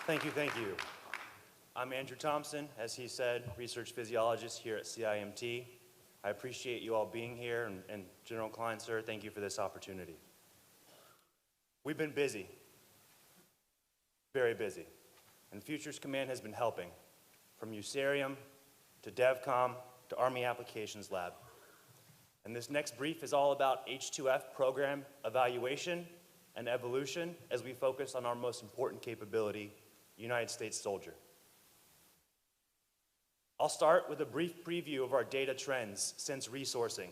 Thank you, thank you. I'm Andrew Thomposon, as he said, research physiologist here at CIMT. I appreciate you all being here, and General Klein, sir, thank you for this opportunity. We've been busy, very busy, and Futures Command has been helping, from USARIUM to DevCom to Army Applications Lab. And this next brief is all about H2F program evaluation and evolution as we focus on our most important capability, United States soldier. I'll start with a brief preview of our data trends since resourcing.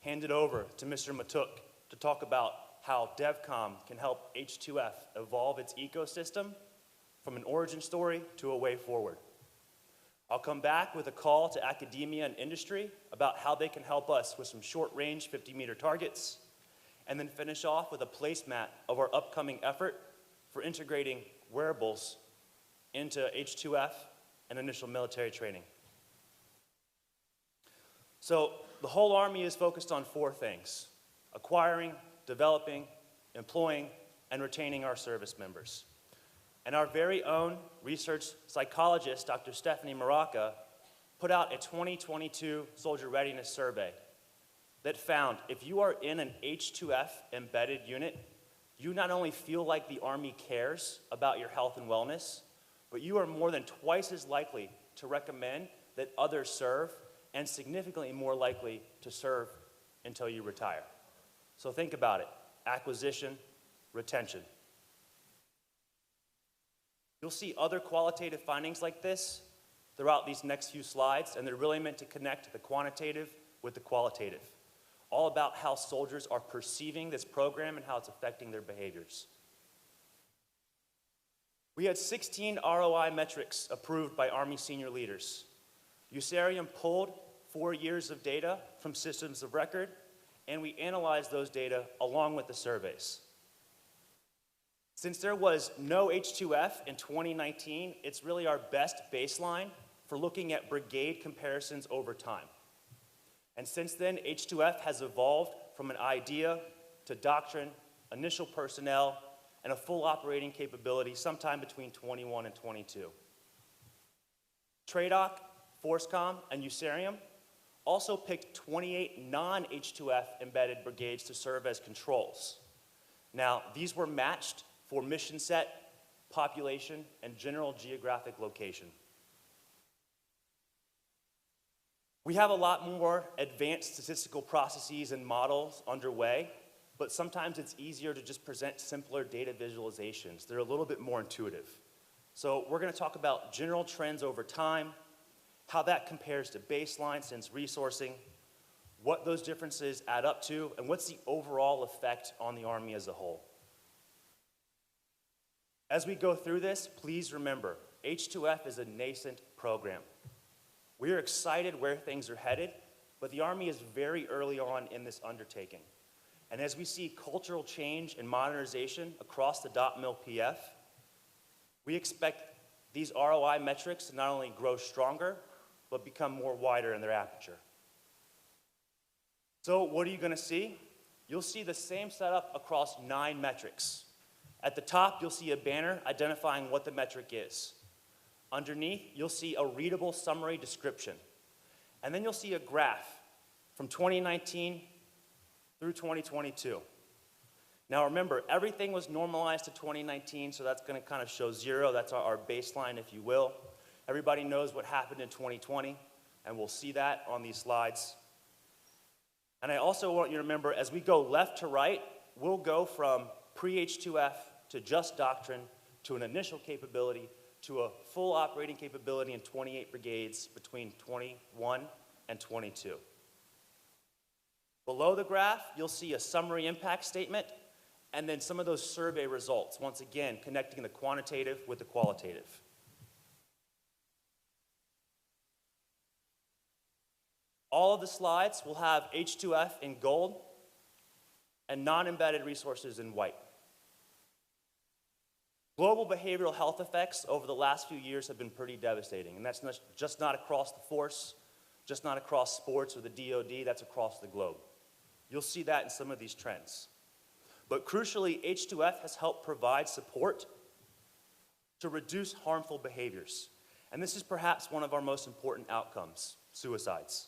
Hand it over to Mr. Matuk to talk about how DevCom can help H2F evolve its ecosystem from an origin story to a way forward. I'll come back with a call to academia and industry about how they can help us with some short-range 50-meter targets, and then finish off with a placemat of our upcoming effort for integrating wearables into H2F and initial military training. So the whole Army is focused on 4 things: acquiring, developing, employing, and retaining our service members. And our very own research psychologist, Dr. Stephanie Maraca, put out a 2022 Soldier Readiness Survey that found if you are in an H2F embedded unit, you not only feel like the Army cares about your health and wellness, but you are more than twice as likely to recommend that others serve, and significantly more likely to serve until you retire. So think about it: acquisition, retention. You'll see other qualitative findings like this throughout these next few slides, and they're really meant to connect the quantitative with the qualitative, all about how soldiers are perceiving this program and how it's affecting their behaviors. We had 16 ROI metrics approved by Army senior leaders. USARIUM pulled 4 years of data from systems of record, and we analyzed those data along with the surveys. Since there was no H2F in 2019, it's really our best baseline for looking at brigade comparisons over time. And since then, H2F has evolved from an idea to doctrine, initial personnel, and a full operating capability sometime between 21 and 22. TRADOC, FORCECOM, and USARIUM also picked 28 non-H2F embedded brigades to serve as controls. Now, these were matched for mission set, population, and general geographic location. We have a lot more advanced statistical processes and models underway, but sometimes it's easier to just present simpler data visualizations. They're a little bit more intuitive. So we're going to talk about general trends over time, how that compares to baseline since resourcing, what those differences add up to, and what's the overall effect on the Army as a whole. As we go through this, please remember, H2F is a nascent program. We are excited where things are headed, but the Army is very early on in this undertaking. And as we see cultural change and modernization across the .mil PF, we expect these ROI metrics to not only grow stronger, but become more wider in their aperture. So what are you going to see? You'll see the same setup across 9 metrics. At the top, you'll see a banner identifying what the metric is. Underneath, you'll see a readable summary description. And then you'll see a graph from 2019 through 2022. Now remember, everything was normalized to 2019, so that's going to kind of show 0. That's our baseline, if you will. Everybody knows what happened in 2020, and we'll see that on these slides. And I also want you to remember, as we go left to right, we'll go from pre-H2F to just doctrine to an initial capability to a full operating capability in 28 brigades between 21 and 22. Below the graph, you'll see a summary impact statement and then some of those survey results, once again, connecting the quantitative with the qualitative. All of the slides will have H2F in gold and non-embedded resources in white. Global behavioral health effects over the last few years have been pretty devastating, and that's just not across the force, just not across sports or the DoD, that's across the globe. You'll see that in some of these trends. But crucially, H2F has helped provide support to reduce harmful behaviors. And this is perhaps one of our most important outcomes, suicides.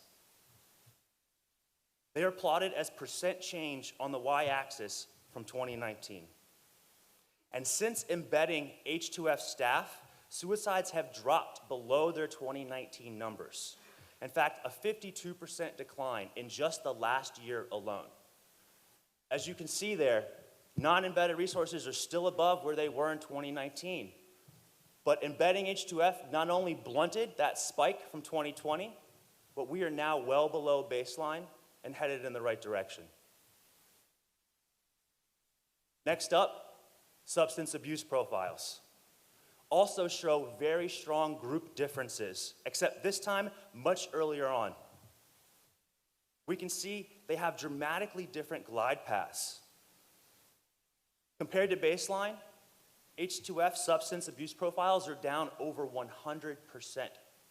They are plotted as percent change on the y-axis from 2019. And since embedding H2F staff, suicides have dropped below their 2019 numbers. In fact, a 52% decline in just the last year alone. As you can see there, non-embedded resources are still above where they were in 2019. But embedding H2F not only blunted that spike from 2020, but we are now well below baseline and headed in the right direction. Next up, substance abuse profiles. Also show very strong group differences, except this time much earlier on. We can see they have dramatically different glide paths. Compared to baseline, H2F substance abuse profiles are down over 100%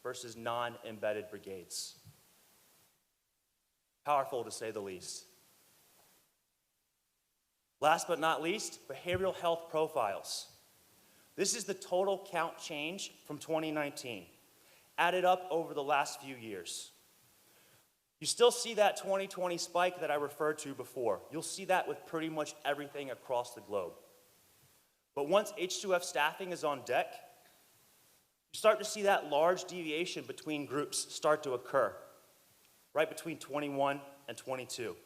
versus non-embedded brigades. Powerful to say the least. Last but not least, behavioral health profiles. This is the total count change from 2019, added up over the last few years. You still see that 2020 spike that I referred to before. You'll see that with pretty much everything across the globe. But once H2F staffing is on deck, you start to see that large deviation between groups start to occur, right between 21 and 22.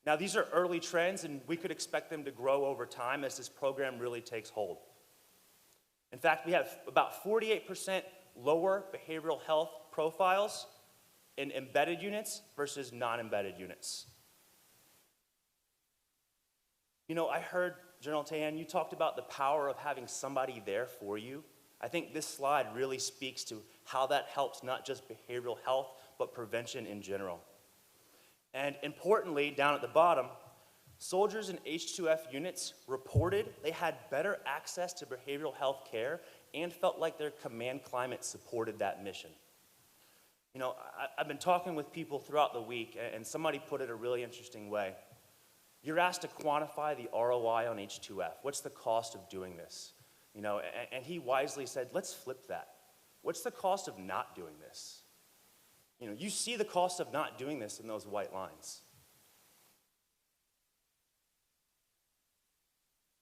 Now, these are early trends, and we could expect them to grow over time as this program really takes hold. In fact, we have about 48% lower behavioral health profiles in embedded units versus non-embedded units. You know, I heard, General Tayan, you talked about the power of having somebody there for you. I think this slide really speaks to how that helps not just behavioral health, but prevention in general. And importantly, down at the bottom, soldiers in H2F units reported they had better access to behavioral health care and felt like their command climate supported that mission. You know, I've been talking with people throughout the week, and somebody put it a really interesting way. You're asked to quantify the ROI on H2F. What's the cost of doing this? You know, and he wisely said, let's flip that. What's the cost of not doing this? You know, you see the cost of not doing this in those white lines.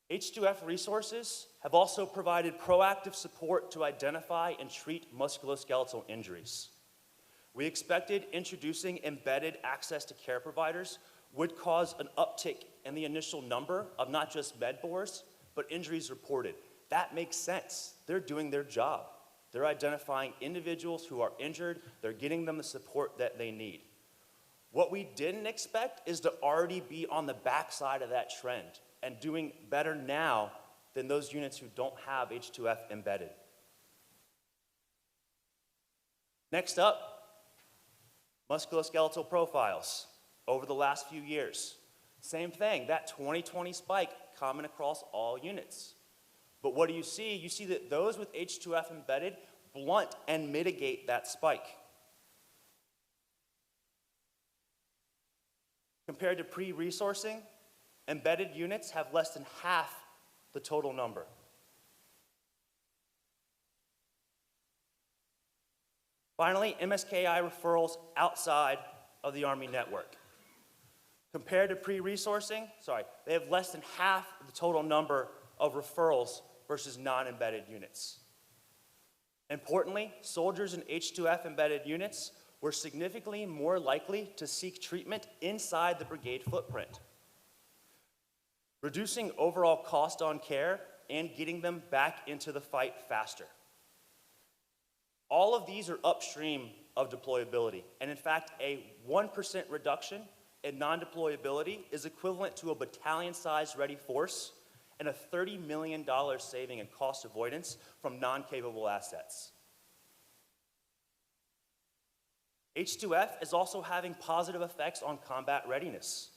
H2F resources have also provided proactive support to identify and treat musculoskeletal injuries. We expected introducing embedded access to care providers would cause an uptick in the initial number of not just med bores, but injuries reported. That makes sense. They're doing their job. They're identifying individuals who are injured. They're getting them the support that they need. What we didn't expect is to already be on the backside of that trend and doing better now than those units who don't have H2F embedded. Next up, musculoskeletal profiles over the last few years. Same thing, that 2020 spike common across all units. But what do you see? You see that those with H2F embedded blunt and mitigate that spike. Compared to pre-resourcing, embedded units have less than half the total number. Finally, MSKI referrals outside of the Army network. Compared to pre-resourcing, they have less than half the total number of referrals versus non-embedded units. Importantly, soldiers in H2F embedded units were significantly more likely to seek treatment inside the brigade footprint, reducing overall cost on care and getting them back into the fight faster. All of these are upstream of deployability, and in fact, a 1% reduction in non-deployability is equivalent to a battalion-sized ready force and a $30 million saving in cost avoidance from non-capable assets. H2F is also having positive effects on combat readiness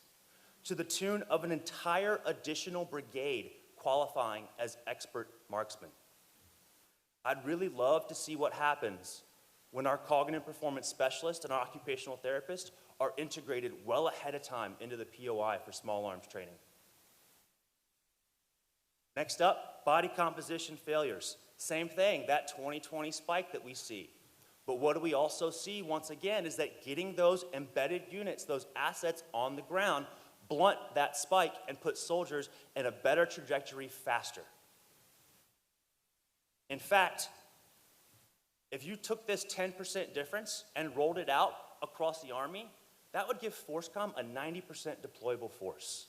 to the tune of an entire additional brigade qualifying as expert marksmen. I'd really love to see what happens when our cognitive performance specialists and our occupational therapists are integrated well ahead of time into the POI for small arms training. Next up, body composition failures. Same thing, that 2020 spike that we see. But what do we also see, once again, is that getting those embedded units, those assets on the ground, blunt that spike and put soldiers in a better trajectory faster. In fact, if you took this 10% difference and rolled it out across the Army, that would give FORCECOM a 90% deployable force.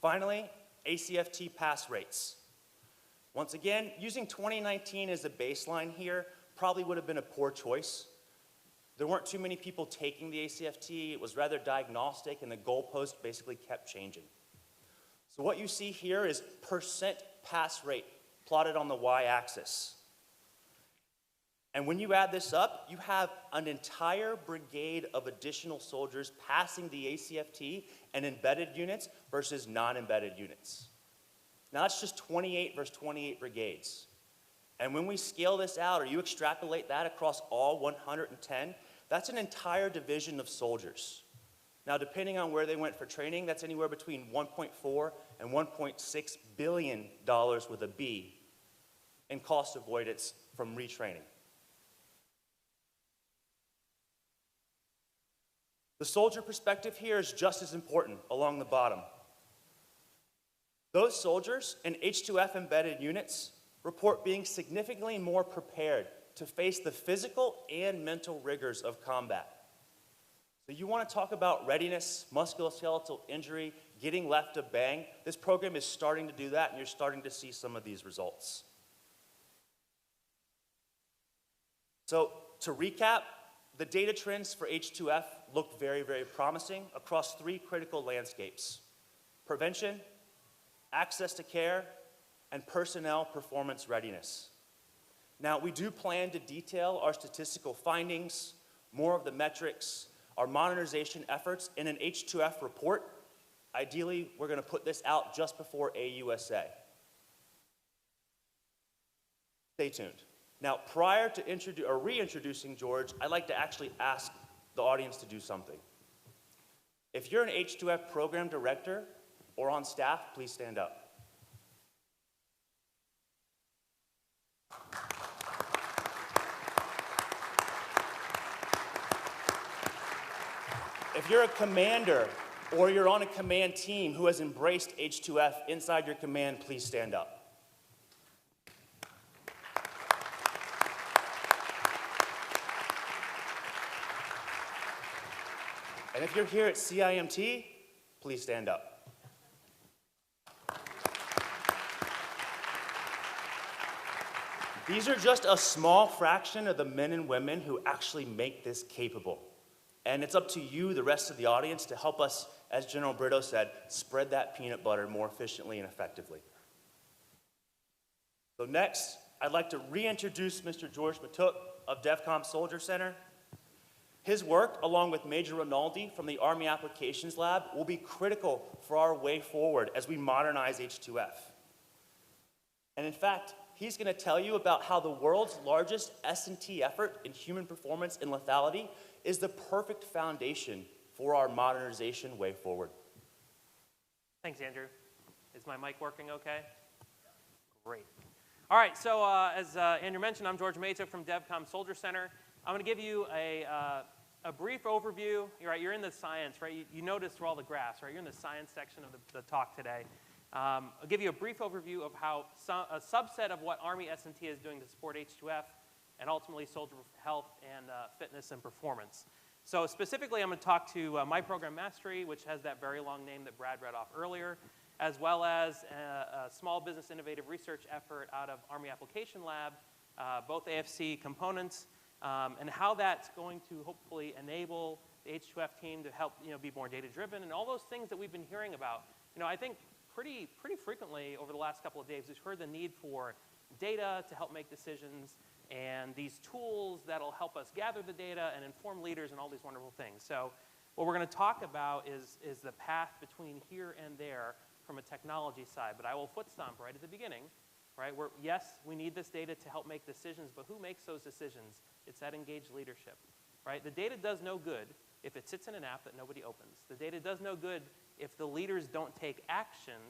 Finally, ACFT pass rates. Once again, using 2019 as a baseline here probably would have been a poor choice. There weren't too many people taking the ACFT. It was rather diagnostic, and the goalpost basically kept changing. So what you see here is percent pass rate plotted on the y-axis. And when you add this up, you have an entire brigade of additional soldiers passing the ACFT and embedded units versus non-embedded units. Now that's just 28 versus 28 brigades. And when we scale this out, or you extrapolate that across all 110, that's an entire division of soldiers. Now, depending on where they went for training, that's anywhere between $1.4 and $1.6 billion with a B in cost avoidance from retraining. The soldier perspective here is just as important along the bottom. Those soldiers in H2F embedded units report being significantly more prepared to face the physical and mental rigors of combat. So you want to talk about readiness, musculoskeletal injury, getting left to bang. This program is starting to do that, and you're starting to see some of these results. So to recap, the data trends for H2F look very, very promising across three critical landscapes: prevention, access to care, and personnel performance readiness. Now, we do plan to detail our statistical findings, more of the metrics, our modernization efforts in an H2F report. Ideally, we're going to put this out just before AUSA. Stay tuned. Now, prior to reintroducing George, I'd like to actually ask the audience to do something. If you're an H2F program director or on staff, please stand up. If you're a commander or you're on a command team who has embraced H2F inside your command, please stand up. And if you're here at CIMT, please stand up. These are just a small fraction of the men and women who actually make this capable. And it's up to you, the rest of the audience, to help us, as General Brito said, spread that peanut butter more efficiently and effectively. So next, I'd like to reintroduce Mr. George Matuk of DEVCOM Soldier Center. His work, along with Major Rinaldi from the Army Applications Lab, will be critical for our way forward as we modernize H2F. And in fact, he's going to tell you about how the world's largest S&T effort in human performance and lethality is the perfect foundation for our modernization way forward. Thanks, Andrew. Is my mic working okay? Great. All right, so as Andrew mentioned, I'm George Matuk from DEVCOM Soldier Center. I'm going to give you a brief overview. You're in the science, right? You noticed through all the graphs, right? You're in the science section of the talk today. I'll give you a brief overview of how a subset of what Army S&T is doing to support H2F and ultimately soldier health and fitness and performance. So specifically, I'm going to talk to My Program Mastery, which has that very long name that Brad read off earlier, as well as a small business innovative research effort out of Army Application Lab, both AFC components, and how that's going to hopefully enable the H2F team to help be more data-driven and all those things that we've been hearing about. I think pretty frequently over the last couple of days, we've heard the need for data to help make decisions and these tools that'll help us gather the data and inform leaders and all these wonderful things. So what we're going to talk about is the path between here and there from a technology side. But I will foot stomp right at the beginning, right? Yes, we need this data to help make decisions, but who makes those decisions? It's that engaged leadership, right? The data does no good if it sits in an app that nobody opens. The data does no good if the leaders don't take action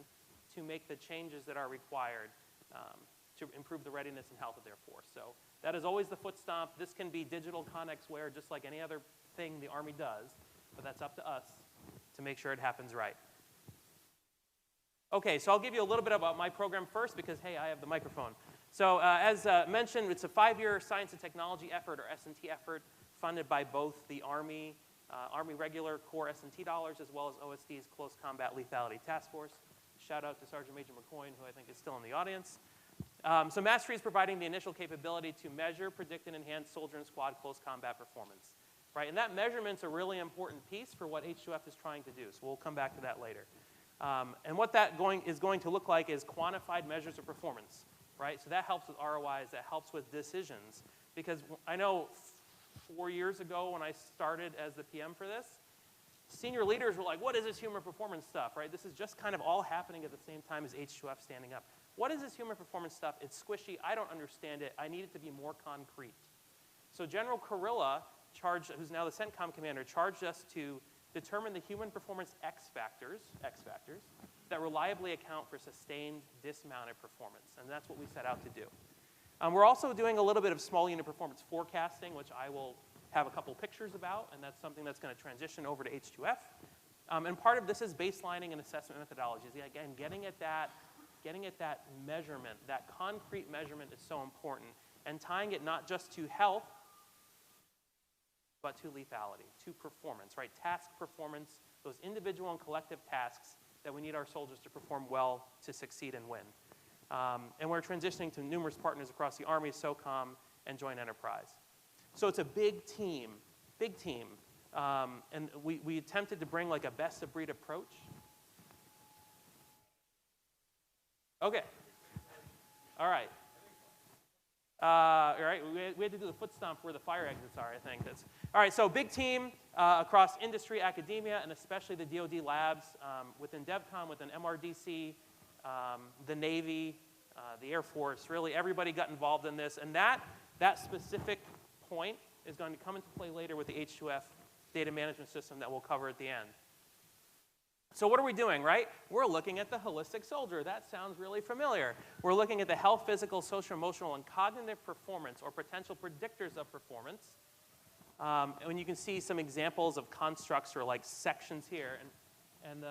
to make the changes that are required to improve the readiness and health of their force. So that is always the foot stomp. This can be digital Connex wear, just like any other thing the Army does, but that's up to us to make sure it happens right. Okay, so I'll give you a little bit about my program first because, hey, I have the microphone. So as mentioned, it's a 5-year science and technology effort, or S&T effort, funded by both the Army Regular Corps S&T dollars, as well as OSD's Close Combat Lethality Task Force. Shout out to Sergeant Major McCoyne, who I think is still in the audience. So Mastery is providing the initial capability to measure, predict, and enhance soldier and squad close combat performance. Right? And that measurement's a really important piece for what H2F is trying to do. So we'll come back to that later. And what that is going to look like is quantified measures of performance. Right? So that helps with ROIs, that helps with decisions. Because I know 4 years ago when I started as the PM for this, senior leaders were like, what is this human performance stuff, right? This is just kind of all happening at the same time as H2F standing up. What is this human performance stuff? It's squishy. I don't understand it. I need it to be more concrete. So General Kurilla, who's now the CENTCOM commander, charged us to determine the human performance X factors, that reliably account for sustained dismounted performance. And that's what we set out to do. We're also doing a little bit of small unit performance forecasting, which I will have a couple pictures about, and that's something that's going to transition over to H2F. And part of this is baselining and assessment methodologies. Again, getting at that measurement, that concrete measurement is so important, and tying it not just to health, but to lethality, to performance, right? Task performance, those individual and collective tasks that we need our soldiers to perform well to succeed and win. And we're transitioning to numerous partners across the Army, SOCOM, and Joint Enterprise. So it's a big team. And we attempted to bring like a best-of-breed approach. Okay. All right. All right, we had to do the foot stomp where the fire exits are, I think. All right, so big team across industry, academia, and especially the DoD labs within DevCom, within MRDC, the Navy, the Air Force. Really, everybody got involved in this. And that specific point is going to come into play later with the H2F data management system that we'll cover at the end. So what are we doing, right? We're looking at the holistic soldier. That sounds really familiar. We're looking at the health, physical, social, emotional, and cognitive performance, or potential predictors of performance. And you can see some examples of constructs or like sections here. And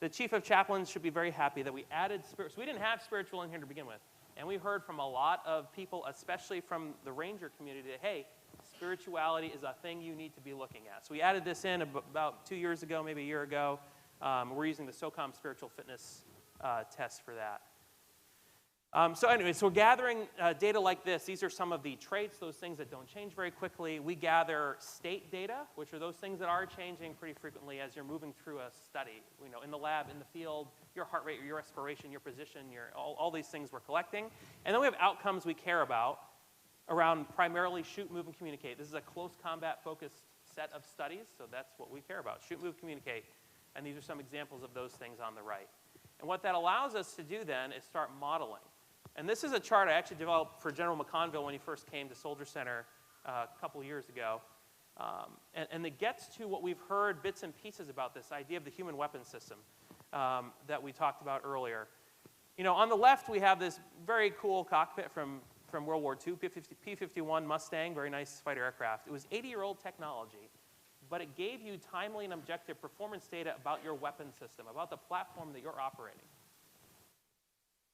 the chief of chaplains should be very happy that we added spirit. So we didn't have spiritual in here to begin with. And we heard from a lot of people, especially from the Ranger community, that, hey, spirituality is a thing you need to be looking at. So we added this in about 2 years ago, maybe a year ago. We're using the SOCOM spiritual fitness test for that. So anyway, so we're gathering data like this. These are some of the traits, those things that don't change very quickly. We gather state data, which are those things that are changing pretty frequently as you're moving through a study. You know, in the lab, in the field, your heart rate, your respiration, your position, all these things we're collecting. And then we have outcomes we care about around primarily shoot, move, and communicate. This is a close combat focused set of studies, so that's what we care about, shoot, move, communicate. And these are some examples of those things on the right. And what that allows us to do then is start modeling. And this is a chart I actually developed for General McConville when he first came to Soldier Center a couple years ago. And it gets to what we've heard bits and pieces about, this idea of the human weapon system that we talked about earlier. You know, on the left we have this very cool cockpit from World War II, P-51 Mustang, very nice fighter aircraft. It was 80-year-old technology, but it gave you timely and objective performance data about your weapon system, about the platform that you're operating.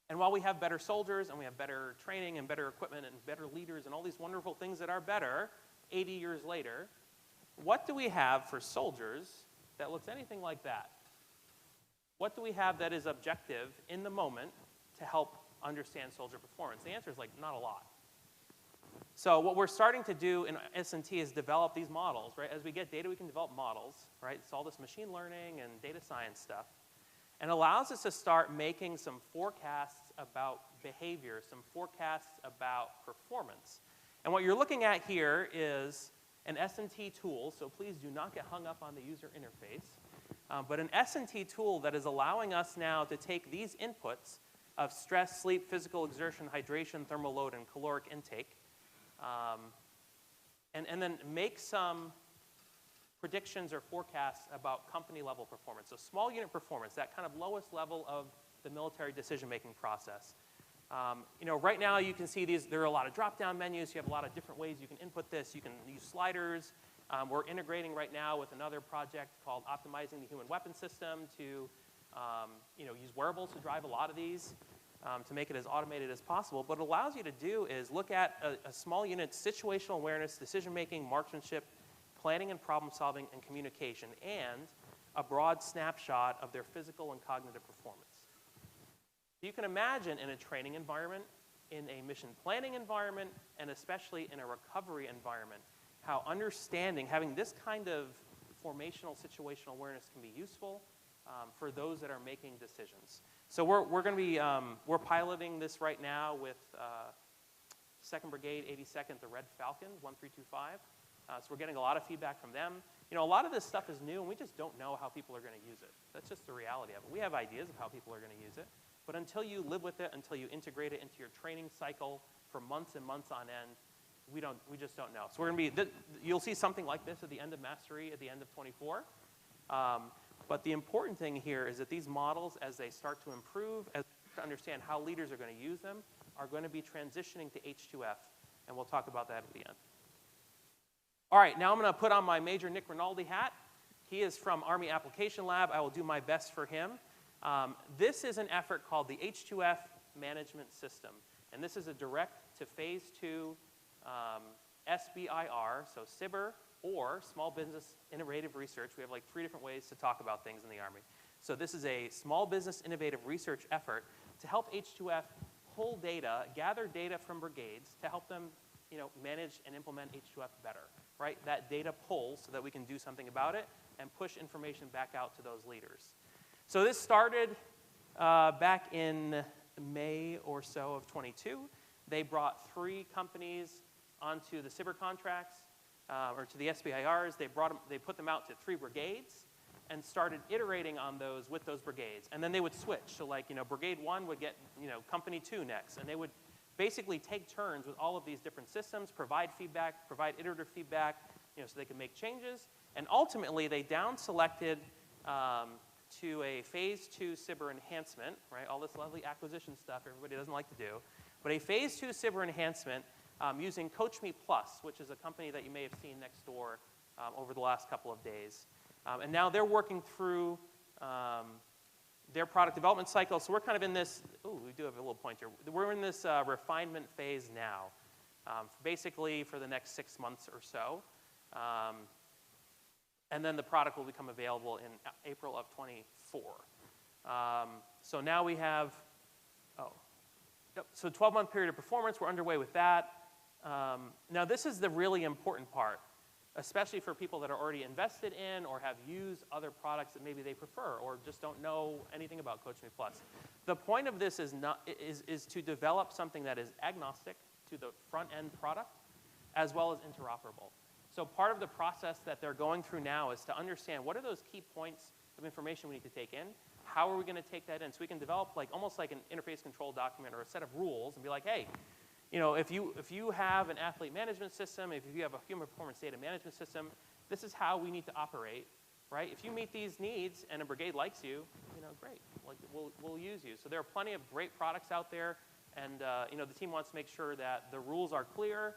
And while we have better soldiers and we have better training and better equipment and better leaders and all these wonderful things that are better 80 years later, what do we have for soldiers that looks anything like that? What do we have that is objective in the moment to help understand soldier performance? The answer is like not a lot. So what we're starting to do in S&T is develop these models, right? As we get data, we can develop models, right? It's all this machine learning and data science stuff. And allows us to start making some forecasts about behavior, some forecasts about performance. And what you're looking at here is an S&T tool, so please do not get hung up on the user interface, but an S&T tool that is allowing us now to take these inputs of stress, sleep, physical exertion, hydration, thermal load, and caloric intake, and then make some predictions or forecasts about company level performance. So small unit performance, that kind of lowest level of the military decision-making process. Right now you can see there are a lot of drop-down menus. You have a lot of different ways you can input this. You can use sliders. We're integrating right now with another project called Optimizing the Human Weapon System to use wearables to drive a lot of these to make it as automated as possible. What it allows you to do is look at a small unit's situational awareness, decision-making, marksmanship, planning and problem solving, and communication, and a broad snapshot of their physical and cognitive performance. You can imagine in a training environment, in a mission planning environment, and especially in a recovery environment, how having this kind of formational situational awareness can be useful for those that are making decisions. So we're going to be, we're piloting this right now with 2nd Brigade, 82nd, the Red Falcon, 1325. So we're getting a lot of feedback from them. A lot of this stuff is new, and we just don't know how people are going to use it. That's just the reality of it. We have ideas of how people are going to use it, but until you live with it, until you integrate it into your training cycle for months and months on end, we just don't know. So we're going to be, you'll see something like this at the end of Mastery, at the end of 24. But the important thing here is that these models, as they start to improve, as to understand how leaders are going to use them, are going to be transitioning to H2F, and we'll talk about that at the end. All right, now I'm going to put on my Major Nick Rinaldi hat. He is from Army Application Lab. I will do my best for him. This is an effort called the H2F Management System, and this is a direct to phase 2 SBIR, so SBIR, or Small Business Innovative Research. We have like 3 different ways to talk about things in the Army. So this is a small business innovative research effort to help H2F pull data, gather data from brigades to help them manage and implement H2F better, right? That data pulls so that we can do something about it and push information back out to those leaders. So this started back in May or so of 22. They brought 3 companies onto the SBIR contracts, or to the SBIRs. They put them out to 3 brigades and started iterating on those with those brigades. And then they would switch. So like, Brigade 1 would get, Company 2 next. And they would basically take turns with all of these different systems, provide feedback, provide iterative feedback, so they could make changes. And ultimately, they down-selected to a phase 2 SBIR enhancement, right? All this lovely acquisition stuff everybody doesn't like to do. But a phase 2 SBIR enhancement using CoachMe Plus, which is a company that you may have seen next door over the last couple of days. And now they're working through their product development cycle. So we're kind of in this, we do have a little pointer. We're in this refinement phase now, basically for the next 6 months or so. And then the product will become available in April of 24. So now we have, so 12-month period of performance, we're underway with that. Now this is the really important part, especially for people that are already invested in or have used other products that maybe they prefer or just don't know anything about CoachMe Plus. The point of this is to develop something that is agnostic to the front-end product as well as interoperable. So part of the process that they're going through now is to understand what are those key points of information we need to take in, how are we going to take that in, so we can develop almost like an interface control document or a set of rules and be like, hey, if you have an athlete management system, if you have a human performance data management system, this is how we need to operate, right? If you meet these needs and a brigade likes you, great, we'll use you. So there are plenty of great products out there, and the team wants to make sure that the rules are clear,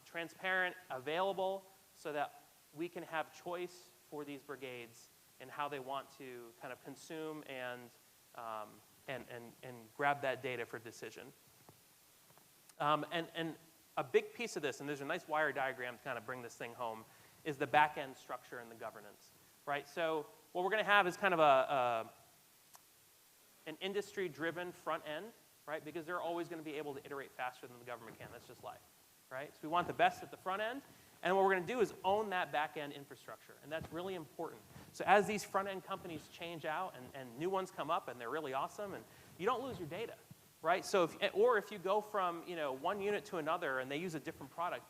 transparent, available, so that we can have choice for these brigades in how they want to kind of consume and grab that data for decision. And a big piece of this, and there's a nice wire diagram to kind of bring this thing home, is the back-end structure and the governance, right? So what we're going to have is kind of an industry-driven front end, right? Because they're always going to be able to iterate faster than the government can. That's just life, right? So we want the best at the front end, and what we're going to do is own that back-end infrastructure, and that's really important. So as these front-end companies change out and new ones come up and they're really awesome, and you don't lose your data, right? So if you go from one unit to another and they use a different product,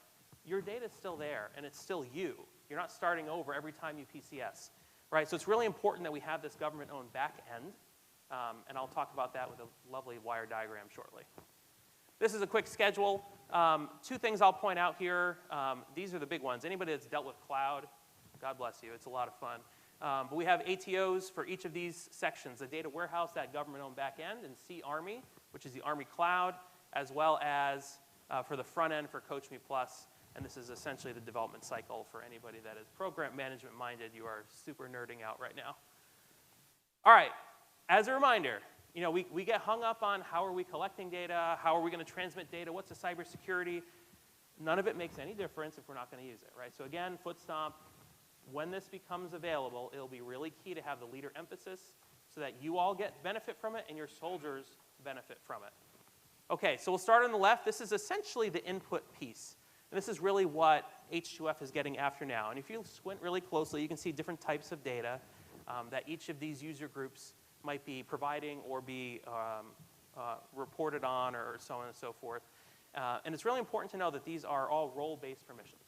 your data's still there and it's still you. You're not starting over every time you PCS, right? So it's really important that we have this government-owned back end, and I'll talk about that with a lovely wire diagram shortly. This is a quick schedule. 2 things I'll point out here. These are the big ones. Anybody that's dealt with cloud, God bless you. It's a lot of fun. But we have ATOs for each of these sections, the data warehouse, that government-owned back end, and C Army, which is the Army Cloud, as well as for the front end for CoachMe Plus. And this is essentially the development cycle for anybody that is program management minded. You are super nerding out right now. All right, as a reminder, we get hung up on how are we collecting data, how are we going to transmit data, what's the cybersecurity. None of it makes any difference if we're not going to use it, right? So again, foot stomp, when this becomes available, it'll be really key to have the leader emphasis so that you all get benefit from it and your soldiers benefit from it. Okay, so we'll start on the left. This is essentially the input piece. And this is really what H2F is getting after now. And if you squint really closely, you can see different types of data that each of these user groups might be providing or be reported on or so on and so forth. And it's really important to know that these are all role-based permissions,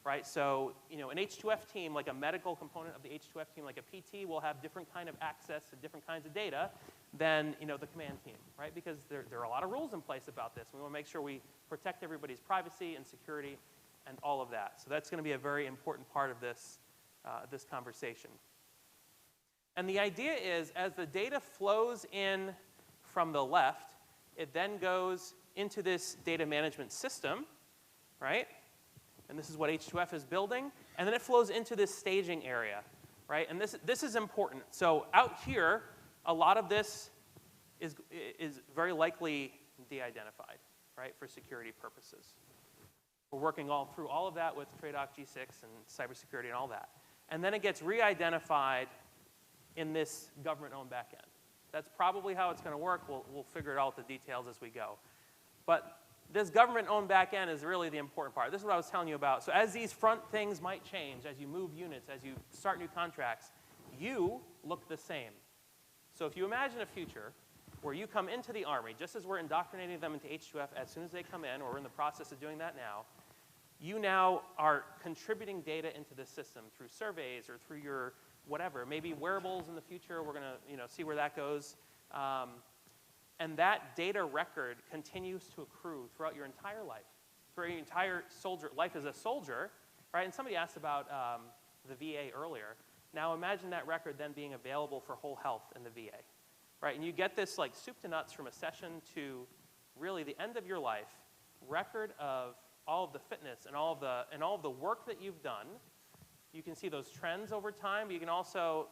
right? So, an H2F team, like a medical component of the H2F team, like a PT, will have different kind of access to different kinds of data than, the command team, right? Because there are a lot of rules in place about this. We want to make sure we protect everybody's privacy and security and all of that. So that's going to be a very important part of this, this conversation. And the idea is, as the data flows in from the left, it then goes into this data management system, right? And this is what H2F is building. And then it flows into this staging area, right? And this is important. So out here, a lot of this is very likely de-identified, right, for security purposes. We're working all through all of that with TRADOC G6 and cybersecurity and all that. And then it gets re-identified in this government-owned backend. That's probably how it's going to work. We'll figure it out the details as we go. But this government-owned backend is really the important part. This is what I was telling you about. So as these front things might change, as you move units, as you start new contracts, you look the same. So if you imagine a future where you come into the Army, just as we're indoctrinating them into H2F as soon as they come in, or we're in the process of doing that now, you now are contributing data into the system through surveys or through your whatever, maybe wearables in the future. We're going to see where that goes. And that data record continues to accrue throughout your entire life, throughout your entire life as a soldier, right? And somebody asked about the VA earlier. Now imagine that record then being available for whole health in the VA, right? And you get this like soup to nuts from a session to really the end of your life, record of all of the fitness and all of the work that you've done. You can see those trends over time, but you can also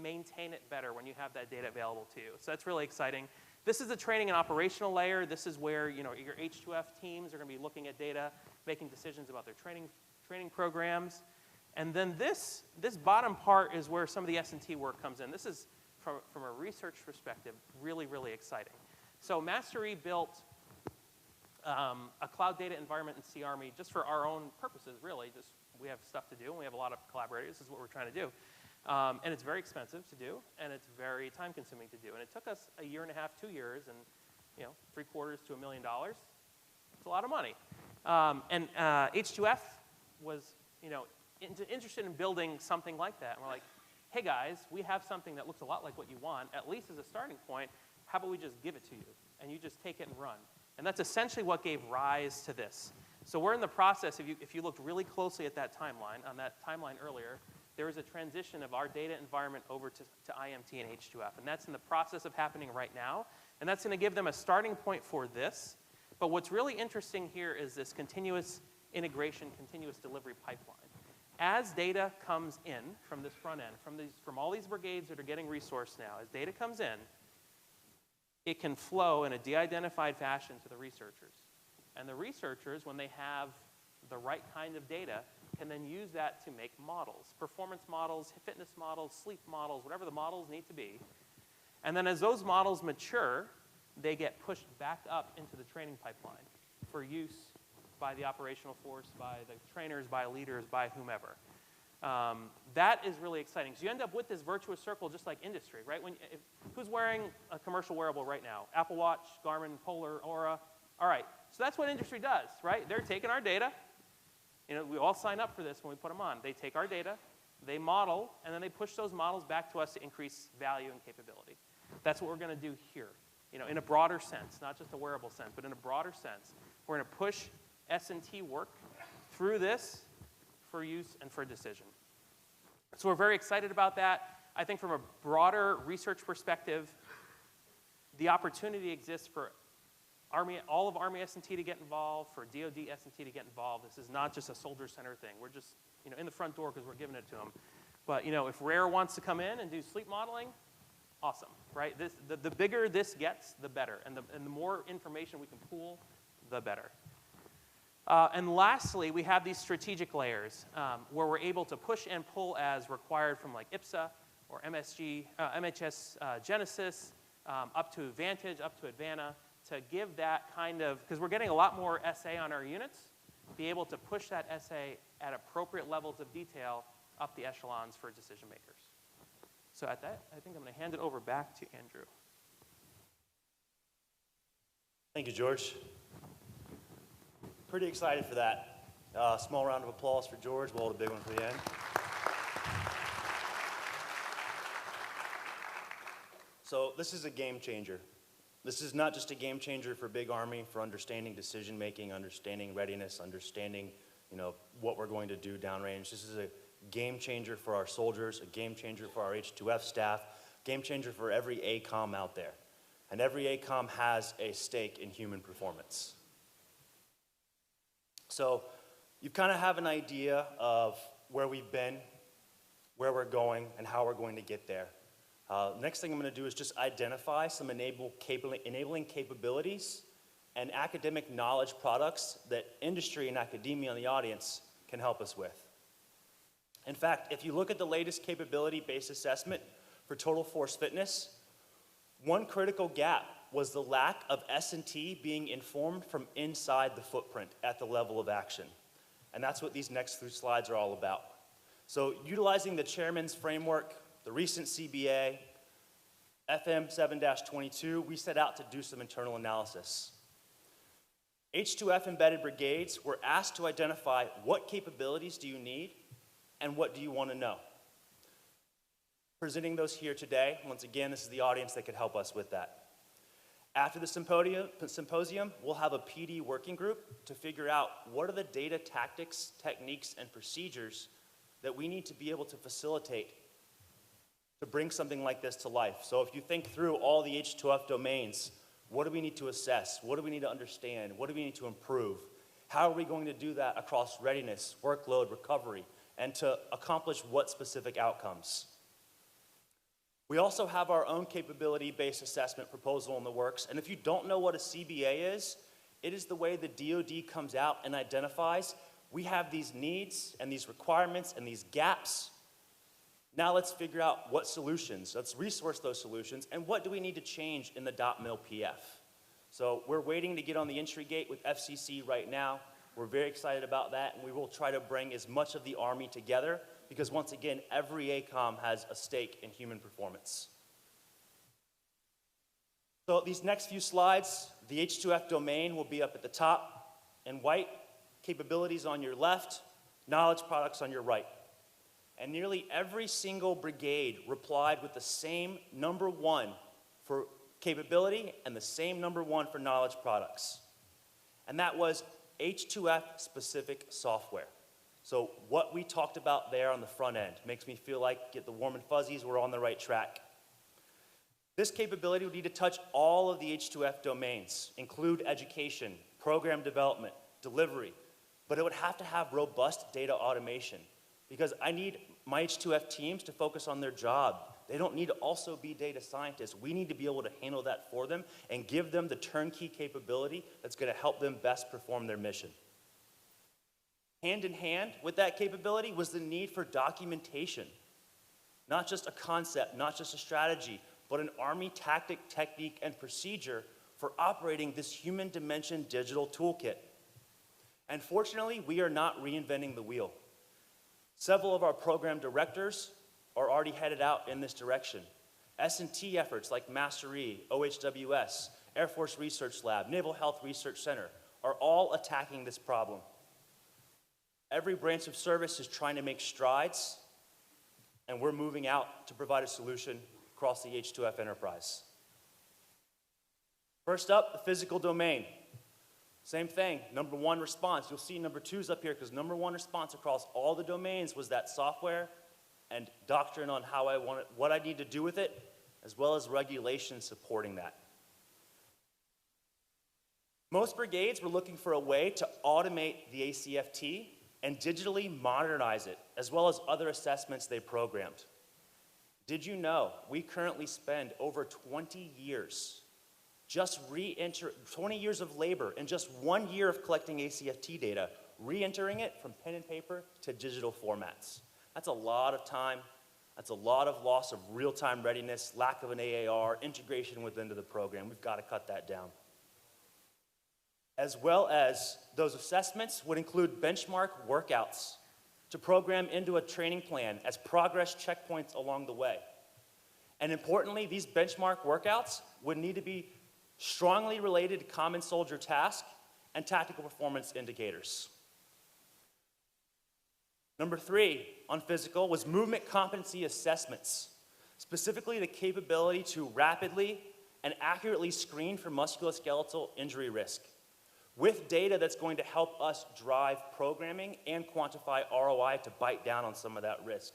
maintain it better when you have that data available to you. So that's really exciting. This is the training and operational layer. This is where your H2F teams are going to be looking at data, making decisions about their training programs. And then this bottom part is where some of the S&T work comes in. This is, from a research perspective, really, really exciting. So Mastery built a cloud data environment in C Army just for our own purposes, really. Just we have stuff to do, and we have a lot of collaborators. This is what we're trying to do. And it's very expensive to do, and it's very time-consuming to do. And it took us a year and a half, 2 years, and $750,000 to $1 million. It's a lot of money. And H2F was interested in building something like that. And we're like, hey guys, we have something that looks a lot like what you want, at least as a starting point. How about we just give it to you, and you just take it and run? And that's essentially what gave rise to this. So we're in the process, if you looked really closely at that timeline, on that timeline earlier, there is a transition of our data environment over to IMT and H2F. And that's in the process of happening right now. And that's going to give them a starting point for this. But what's really interesting here is this continuous integration, continuous delivery pipeline. As data comes in from this front end, from all these brigades that are getting resourced now, as data comes in, it can flow in a de-identified fashion to the researchers. And the researchers, when they have the right kind of data, can then use that to make models, performance models, fitness models, sleep models, whatever the models need to be. And then as those models mature, they get pushed back up into the training pipeline for use by the operational force, by the trainers, by leaders, by whomever. That is really exciting. So you end up with this virtuous circle just like industry, right? Who's wearing a commercial wearable right now? Apple Watch, Garmin, Polar, Aura. All right, so that's what industry does, right? They're taking our data. We all sign up for this when we put them on. They take our data, they model, and then they push those models back to us to increase value and capability. That's what we're going to do here, in a broader sense, not just a wearable sense, but in a broader sense. We're going to push S&T work through this for use and for decision. So we're very excited about that. I think from a broader research perspective, the opportunity exists for all of Army S&T to get involved, for DoD S&T to get involved. This is not just a soldier center thing. We're just in the front door because we're giving it to them. But if RARE wants to come in and do sleep modeling, awesome, right? The bigger this gets, the better. And the more information we can pool, the better. And lastly, we have these strategic layers where we're able to push and pull as required from like IPSA or MHS Genesis up to Vantage, up to Advana, to give that kind of, because we're getting a lot more SA on our units, be able to push that SA at appropriate levels of detail up the echelons for decision makers. So at that, I think I'm going to hand it over back to Andrew. Thank you, George. Pretty excited for that. Small round of applause for George. We'll hold a big one for the end. So this is a game changer. This is not just a game changer for Big Army for understanding decision making, understanding readiness, understanding what we're going to do downrange. This is a game changer for our soldiers, a game changer for our H2F staff, game changer for every ACOM out there. And every ACOM has a stake in human performance. So you kind of have an idea of where we've been, where we're going, and how we're going to get there. Next thing I'm going to do is just identify some enabling capabilities and academic knowledge products that industry and academia in the audience can help us with. In fact, if you look at the latest capability-based assessment for total force fitness, one critical gap was the lack of S&T being informed from inside the footprint at the level of action. And that's what these next few slides are all about. So utilizing the chairman's framework, the recent CBA, FM 7-22, we set out to do some internal analysis. H2F embedded brigades were asked to identify what capabilities do you need and what do you want to know. Presenting those here today, once again, this is the audience that could help us with that. After the symposium, we'll have a PD working group to figure out what are the data tactics, techniques, and procedures that we need to be able to facilitate to bring something like this to life. So if you think through all the H2F domains, what do we need to assess? What do we need to understand? What do we need to improve? How are we going to do that across readiness, workload, recovery, and to accomplish what specific outcomes? We also have our own capability-based assessment proposal in the works, and if you don't know what a CBA is, it is the way the DoD comes out and identifies, we have these needs and these requirements and these gaps. Now let's figure out what solutions, let's resource those solutions, and what do we need to change in the .mil PF. So we're waiting to get on the entry gate with FCC right now. We're very excited about that, and we will try to bring as much of the Army together because once again, every ACOM has a stake in human performance. So these next few slides, the H2F domain will be up at the top in white, capabilities on your left, knowledge products on your right. And nearly every single brigade replied with the same #1 for capability and the same #1 for knowledge products. And that was H2F specific software. So what we talked about there on the front end makes me feel like, get the warm and fuzzies, we're on the right track. This capability would need to touch all of the H2F domains, include education, program development, delivery, but it would have to have robust data automation because I need my H2F teams to focus on their job. They don't need to also be data scientists. We need to be able to handle that for them and give them the turnkey capability that's going to help them best perform their mission. Hand in hand with that capability was the need for documentation. Not just a concept, not just a strategy, but an Army tactic, technique, and procedure for operating this human dimension digital toolkit. And fortunately, we are not reinventing the wheel. Several of our program directors are already headed out in this direction. S&T efforts like Mastery, OHWS, Air Force Research Lab, Naval Health Research Center are all attacking this problem. Every branch of service is trying to make strides, and we're moving out to provide a solution across the H2F enterprise. First up, the physical domain. Same thing, #1 response. You'll see #2's up here because #1 response across all the domains was that software and doctrine on how I want it, what I need to do with it, as well as regulations supporting that. Most brigades were looking for a way to automate the ACFT and digitally modernize it, as well as other assessments they programmed. Did you know we currently spend over 20 years 20 years of labor in just 1 year of collecting ACFT data, re-entering it from pen and paper to digital formats? That's a lot of time. That's a lot of loss of real-time readiness, lack of an AAR, integration within the program. We've got to cut that down. As well as those assessments would include benchmark workouts to program into a training plan as progress checkpoints along the way. And importantly, these benchmark workouts would need to be strongly related to common soldier task and tactical performance indicators. Number 3 on physical was movement competency assessments, specifically the capability to rapidly and accurately screen for musculoskeletal injury risk, with data that's going to help us drive programming and quantify ROI to bite down on some of that risk.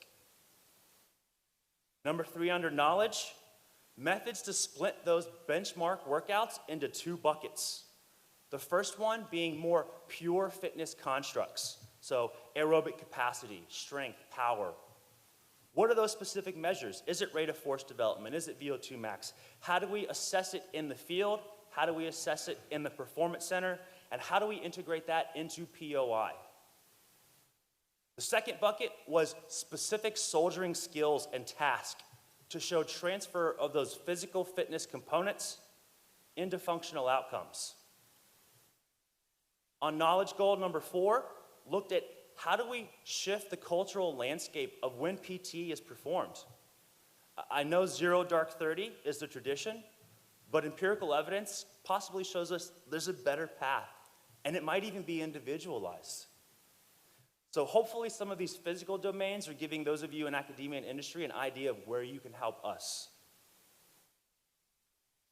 Number 3 under knowledge, methods to split those benchmark workouts into 2 buckets. The first one being more pure fitness constructs, so aerobic capacity, strength, power. What are those specific measures? Is it rate of force development? Is it VO2 max? How do we assess it in the field? How do we assess it in the performance center? And how do we integrate that into POI? The second bucket was specific soldiering skills and tasks to show transfer of those physical fitness components into functional outcomes. On knowledge goal number 4, looked at how do we shift the cultural landscape of when PT is performed. I know 0 dark 30 is the tradition, but empirical evidence possibly shows us there's a better path, and it might even be individualized. So hopefully some of these physical domains are giving those of you in academia and industry an idea of where you can help us.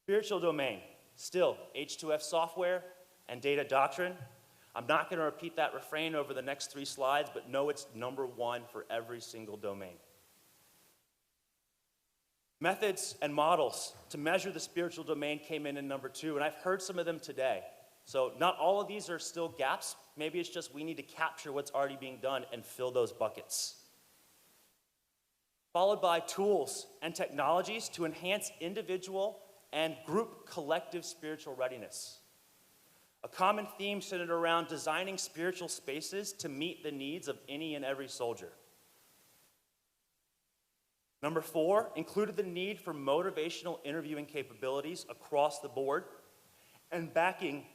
Spiritual domain, still H2F software and data doctrine. I'm not going to repeat that refrain over the next 3 slides, but know it's number 1 for every single domain. Methods and models to measure the spiritual domain came in number 2, and I've heard some of them today. So not all of these are still gaps. Maybe it's just we need to capture what's already being done and fill those buckets. Followed by tools and technologies to enhance individual and group collective spiritual readiness. A common theme centered around designing spiritual spaces to meet the needs of any and every soldier. Number 4 included the need for motivational interviewing capabilities across the board and backing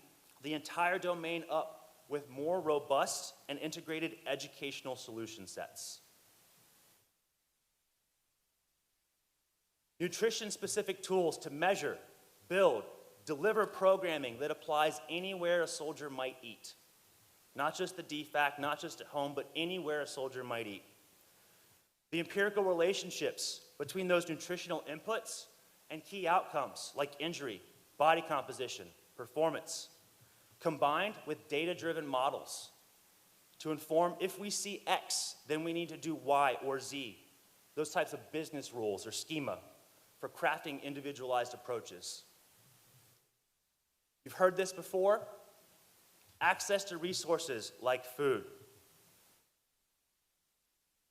the entire domain up with more robust and integrated educational solution sets. Nutrition-specific tools to measure, build, deliver programming that applies anywhere a soldier might eat. Not just the DFAC, not just at home, but anywhere a soldier might eat. The empirical relationships between those nutritional inputs and key outcomes like injury, body composition, performance, combined with data-driven models to inform if we see X, then we need to do Y or Z. Those types of business rules or schema for crafting individualized approaches. You've heard this before. Access to resources like food.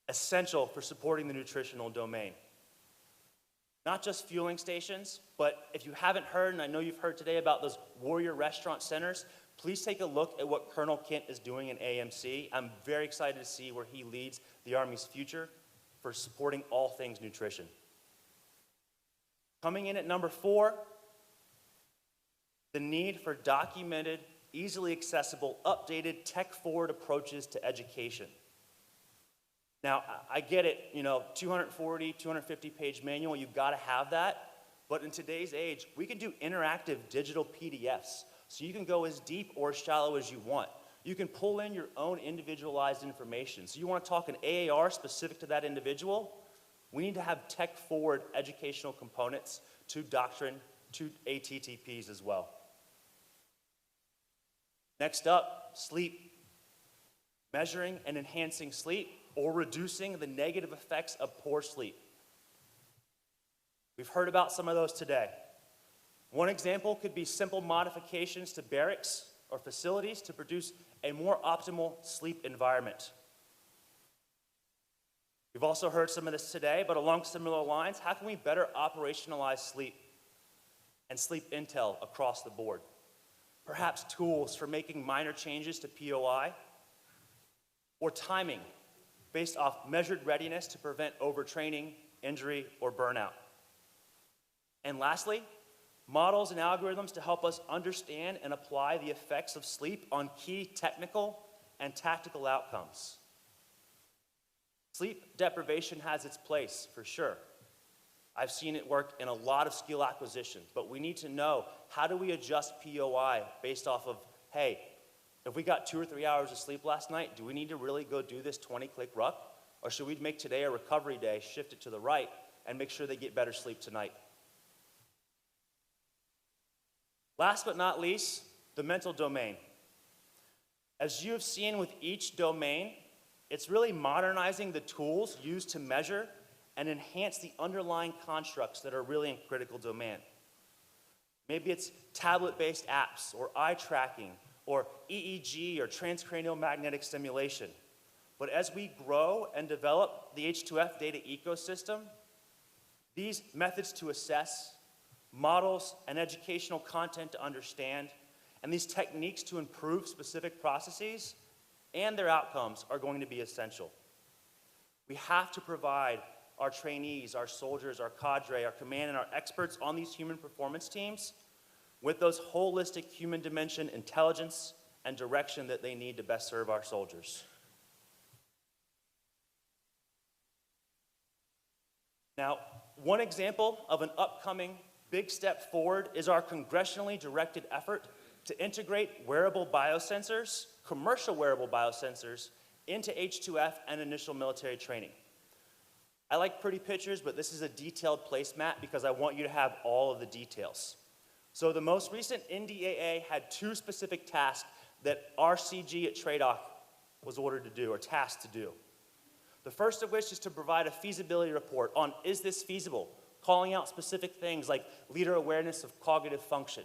Essential for supporting the nutritional domain. Not just fueling stations, but if you haven't heard, and I know you've heard today about those warrior restaurant centers, please take a look at what Colonel Kent is doing in AMC. I'm very excited to see where he leads the Army's future for supporting all things nutrition. Coming in at number 4, the need for documented, easily accessible, updated, tech-forward approaches to education. Now, I get it, 240, 250-page manual, you've got to have that. But in today's age, we can do interactive digital PDFs. So you can go as deep or as shallow as you want. You can pull in your own individualized information. So you want to talk an AAR specific to that individual? We need to have tech-forward educational components to doctrine, to ATTPs as well. Next up, sleep. Measuring and enhancing sleep or reducing the negative effects of poor sleep. We've heard about some of those today. One example could be simple modifications to barracks or facilities to produce a more optimal sleep environment. We've also heard some of this today, but along similar lines, how can we better operationalize sleep and sleep intel across the board? Perhaps tools for making minor changes to POI, or timing based off measured readiness to prevent overtraining, injury, or burnout. And lastly, models and algorithms to help us understand and apply the effects of sleep on key technical and tactical outcomes. Sleep deprivation has its place, for sure. I've seen it work in a lot of skill acquisition, but we need to know, how do we adjust POI based off of, hey, if we got 2 or 3 hours of sleep last night, do we need to really go do this 20-click ruck? Or should we make today a recovery day, shift it to the right, and make sure they get better sleep tonight? Last but not least, the mental domain. As you have seen with each domain, it's really modernizing the tools used to measure and enhance the underlying constructs that are really in critical domain. Maybe it's tablet-based apps, or eye tracking, or EEG, or transcranial magnetic stimulation. But as we grow and develop the H2F data ecosystem, these methods to assess, models, and educational content to understand, and these techniques to improve specific processes and their outcomes are going to be essential. We have to provide our trainees, our soldiers, our cadre, our command, and our experts on these human performance teams with those holistic human dimension, intelligence, and direction that they need to best serve our soldiers. Now, one example of an upcoming big step forward is our congressionally directed effort to integrate wearable biosensors, commercial wearable biosensors, into H2F and initial military training. I like pretty pictures, but this is a detailed placemat because I want you to have all of the details. So the most recent NDAA had 2 specific tasks that RCG at TRADOC was ordered to do, or tasked to do. The first of which is to provide a feasibility report on, is this feasible? Calling out specific things like leader awareness of cognitive function,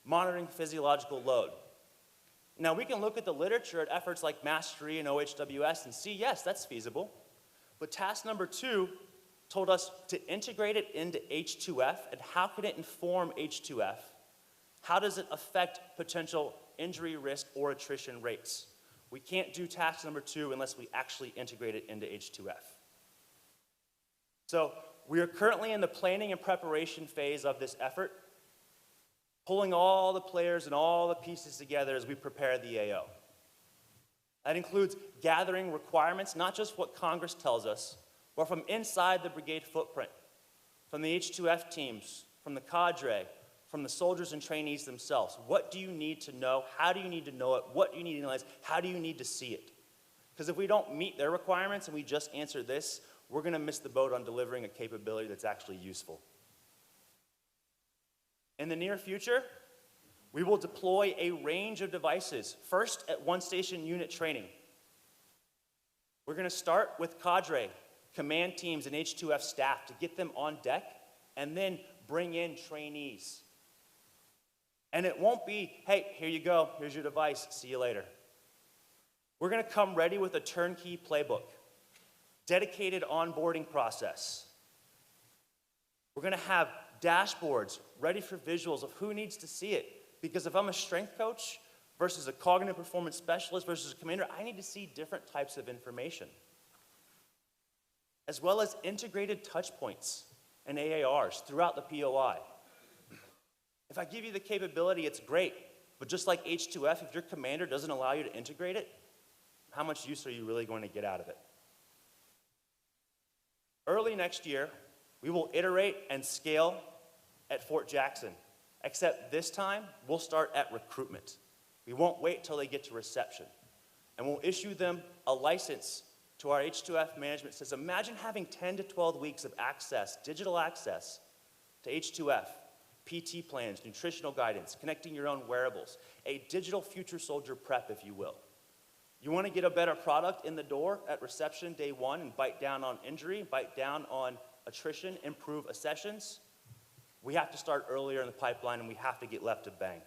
monitoring physiological load. Now, we can look at the literature at efforts like Mastery and OHWS and see, yes, that's feasible. But task number 2 told us to integrate it into H2F, and how can it inform H2F? How does it affect potential injury risk or attrition rates? We can't do task number 2 unless we actually integrate it into H2F. So we are currently in the planning and preparation phase of this effort, pulling all the players and all the pieces together as we prepare the AO. That includes gathering requirements, not just what Congress tells us, but from inside the brigade footprint, from the H2F teams, from the cadre, from the soldiers and trainees themselves. What do you need to know? How do you need to know it? What do you need to analyze? How do you need to see it? Because if we don't meet their requirements and we just answer this, we're going to miss the boat on delivering a capability that's actually useful. In the near future, we will deploy a range of devices, first at one-station unit training. We're going to start with cadre, command teams, and H2F staff to get them on deck, and then bring in trainees. And it won't be, hey, here you go, here's your device, see you later. We're going to come ready with a turnkey playbook, dedicated onboarding process. We're going to have dashboards ready for visuals of who needs to see it. Because if I'm a strength coach versus a cognitive performance specialist versus a commander, I need to see different types of information. As well as integrated touch points and AARs throughout the POI. If I give you the capability, it's great. But just like H2F, if your commander doesn't allow you to integrate it, how much use are you really going to get out of it? Early next year, we will iterate and scale at Fort Jackson. Except this time, we'll start at recruitment. We won't wait till they get to reception. And we'll issue them a license to our H2F management system. Imagine having 10 to 12 weeks of access, digital access, to H2F, PT plans, nutritional guidance, connecting your own wearables, a digital future soldier prep, if you will. You want to get a better product in the door at reception day one and bite down on injury, bite down on attrition, improve accessions? We have to start earlier in the pipeline, and we have to get left of bang.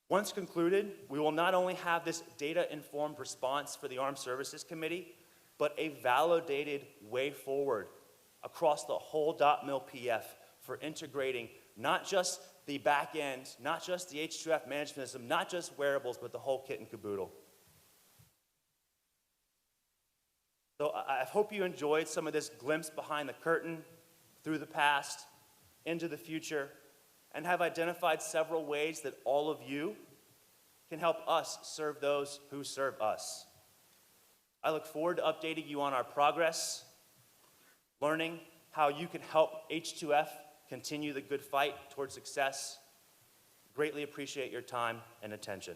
Once concluded, we will not only have this data-informed response for the Armed Services Committee, but a validated way forward across the whole .mil PF for integrating not just the back end, not just the H2F management system, not just wearables, but the whole kit and caboodle. So I hope you enjoyed some of this glimpse behind the curtain, through the past, into the future, and have identified several ways that all of you can help us serve those who serve us. I look forward to updating you on our progress, learning how you can help H2F continue the good fight towards success. Greatly appreciate your time and attention.